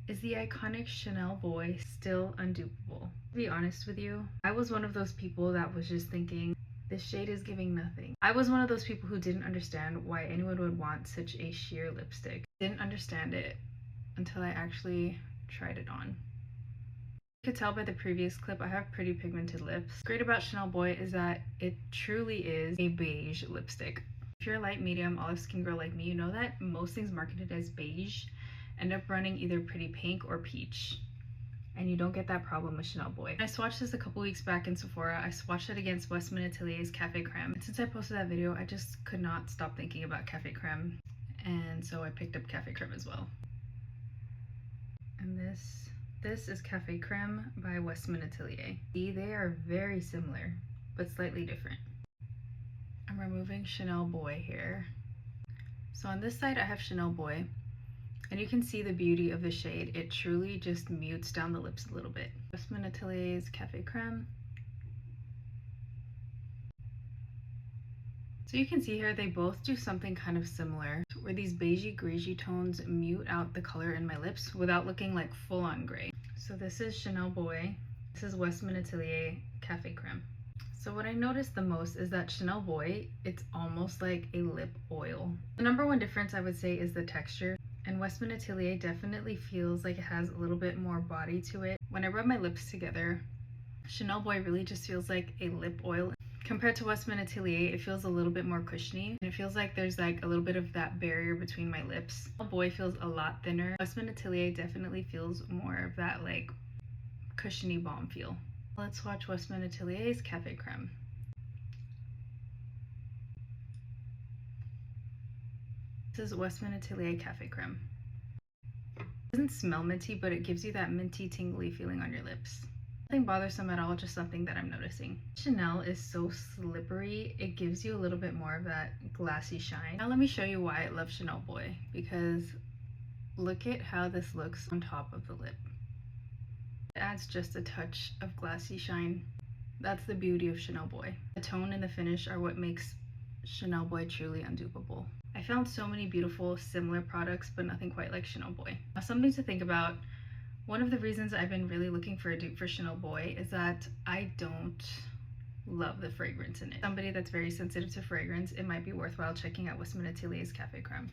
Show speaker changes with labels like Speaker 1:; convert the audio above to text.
Speaker 1: Is the iconic Chanel Boy still undupable? To be honest with you, I was one of those people that was just thinking, this shade is giving nothing. I was one of those people who didn't understand why anyone would want such a sheer lipstick. Didn't understand it until I actually tried it on. You could tell by the previous clip I have pretty pigmented lips. What's great about Chanel Boy is that it truly is a beige lipstick. If you're a light medium olive skin girl like me, you know that most things marketed as beige end up running either pretty pink or peach, and you don't get that problem with Chanel Boy. I swatched this a couple weeks back in Sephora. I swatched it against Westman Atelier's Cafe Creme, and since I posted that video I just could not stop thinking about Cafe Creme, and so I picked up Cafe Creme as well. And this is Cafe Creme by Westman Atelier. See, they are very similar but slightly different. I'm removing Chanel Boy here. So on this side I have Chanel Boy, and you can see the beauty of the shade. It truly just mutes down the lips a little bit. Westman Atelier's Cafe Creme. So you can see here they both do something kind of similar, where these beigey greigey tones mute out the color in my lips without looking like full-on gray. So this is Chanel Boy. This is Westman Atelier Cafe Creme. So what I noticed the most is that Chanel Boy, it's almost like a lip oil. The number one difference I would say is the texture. And Westman Atelier definitely feels like it has a little bit more body to it. When I rub my lips together, Chanel Boy really just feels like a lip oil. Compared to Westman Atelier, it feels a little bit more cushiony. And it feels like there's like a little bit of that barrier between my lips. Chanel Boy feels a lot thinner. Westman Atelier definitely feels more of that like cushiony balm feel. Let's watch Westman Atelier's Cafe Creme. This is Westman Atelier Cafe Creme. It doesn't smell minty, but it gives you that minty tingly feeling on your lips. Nothing bothersome at all, just something that I'm noticing. Chanel is so slippery, it gives you a little bit more of that glassy shine. Now let me show you why I love Chanel Boy, because look at how this looks on top of the lip. It adds just a touch of glassy shine. That's the beauty of Chanel Boy. The tone and the finish are what makes Chanel Boy truly undupable. I found so many beautiful similar products, but nothing quite like Chanel Boy. Now, something to think about. One of the reasons I've been really looking for a dupe for Chanel Boy is that I don't love the fragrance in it. Somebody that's very sensitive to fragrance, it might be worthwhile checking out Westman Atelier's Cafe Creme.